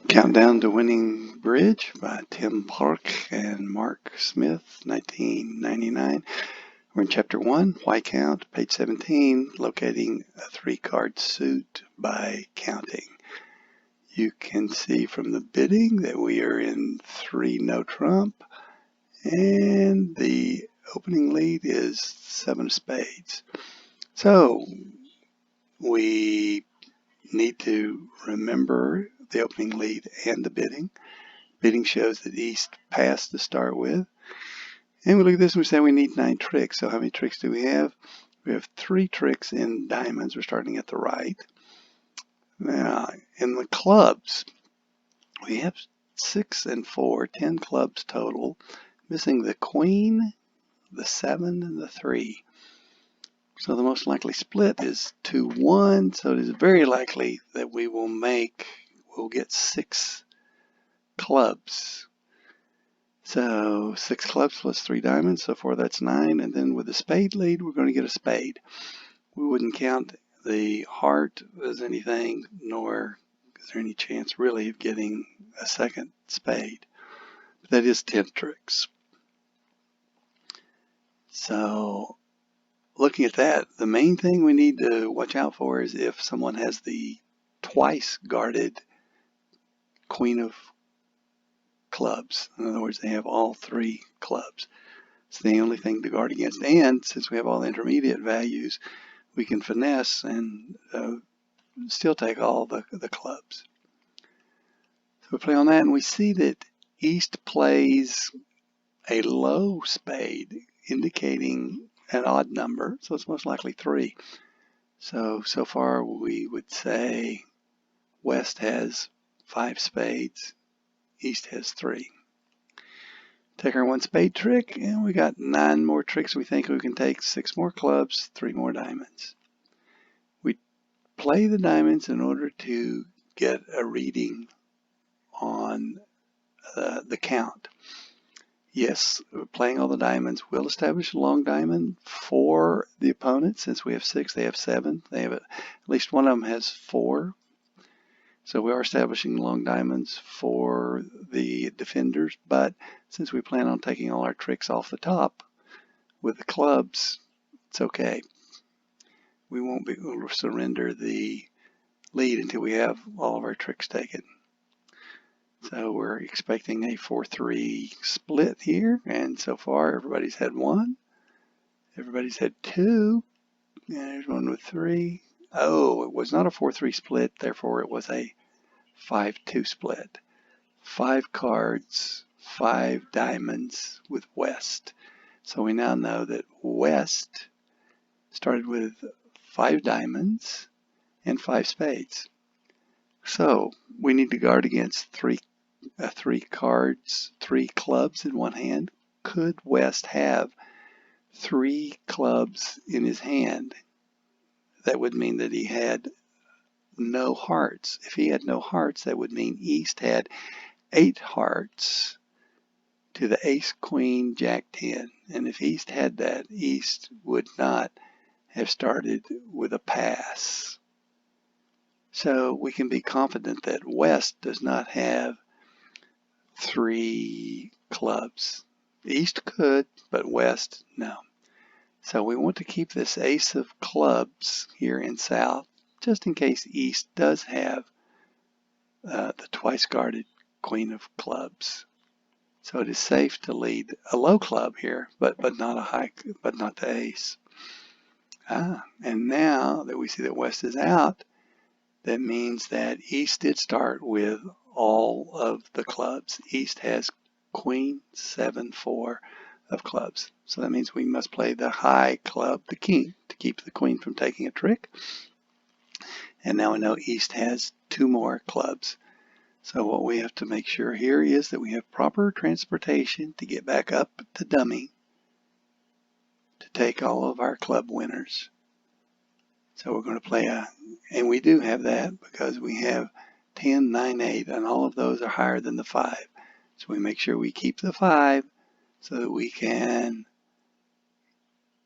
Countdown to Winning Bridge by Bourke and Marc Smith, 1999. We're in Chapter 1, Why Count, page 17, locating a 3-card suit by counting. You can see from the bidding that we are in 3 no trump, and the opening lead is 7 of spades. So we need to remember the opening lead and the bidding. Bidding shows that East passed to start with. And we look at this and we say we need 9 tricks. So how many tricks do we have? We have 3 tricks in diamonds. We're starting at the right. Now, in the clubs, we have 6 and 4, 10 clubs total, missing the queen, the 7, and the 3. So the most likely split is 2-1. So it is very likely that we'll get 6 clubs. So 6 clubs plus 3 diamonds, so 4, that's 9. And then with the spade lead, we're going to get a spade. We wouldn't count the heart as anything, nor is there any chance really of getting a second spade. But that is 10 tricks. So looking at that, the main thing we need to watch out for is if someone has the twice guarded queen of clubs. In other words, they have all 3 clubs. It's the only thing to guard against. And since we have all the intermediate values, we can finesse and still take all the clubs. So we play on that, and we see that East plays a low spade, indicating an odd number, so it's most likely 3. So far we would say West has 5 spades, East has 3. Take our 1 spade trick, and we got 9 more tricks. We think we can take 6 more clubs, 3 more diamonds. We play the diamonds in order to get a reading on the count. Yes, playing all the diamonds will establish a long diamond for the opponent. Since we have 6, they have 7. They have at least one of them has 4. So we are establishing long diamonds for the defenders, but since we plan on taking all our tricks off the top with the clubs, it's okay. We won't be able to surrender the lead until we have all of our tricks taken. So we're expecting a 4-3 split here, and so far everybody's had 1. Everybody's had 2, and there's one with 3. Oh, it was not a 4-3 split, therefore it was a 5-2 split. 5 cards, 5 diamonds with West. So we now know that West started with 5 diamonds and 5 spades. So we need to guard against 3 cards, 3 clubs in one hand. Could West have 3 clubs in his hand? That would mean that he had no hearts. If he had no hearts, that would mean East had 8 hearts to the ace, queen, jack, 10. And if East had that, East would not have started with a pass. So we can be confident that West does not have 3 clubs. East could, but West, no. So we want to keep this ace of clubs here in South, just in case East does have the twice guarded queen of clubs. So it is safe to lead a low club here, but not a high, but not the ace. And now that we see that West is out, that means that East did start with all of the clubs. East has queen, 7, 4 of clubs. So that means we must play the high club, the king, to keep the queen from taking a trick. And now we know East has 2 more clubs. So what we have to make sure here is that we have proper transportation to get back up to dummy to take all of our club winners. So we're going to play and we do have that because we have 10, 9, 8, and all of those are higher than the 5. So we make sure we keep the 5 so that we can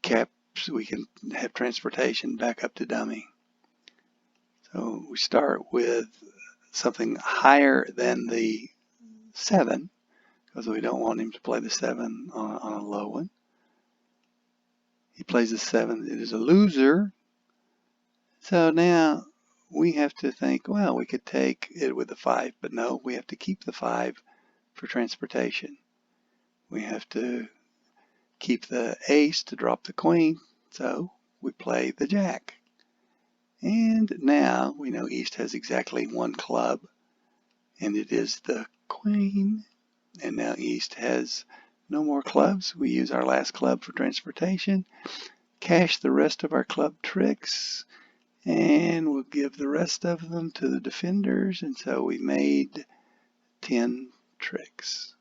have transportation back up to dummy. So we start with something higher than the 7, because we don't want him to play the 7 on a low one. He plays the 7. It is a loser. So now we have to think, well, we could take it with the 5, but no, we have to keep the 5 for transportation. We have to keep the ace to drop the queen, so we play the jack. And now we know East has exactly 1 club, and it is the queen. And now East has no more clubs. We use our last club for transportation, cash the rest of our club tricks, and we'll give the rest of them to the defenders. And so we made 10 tricks.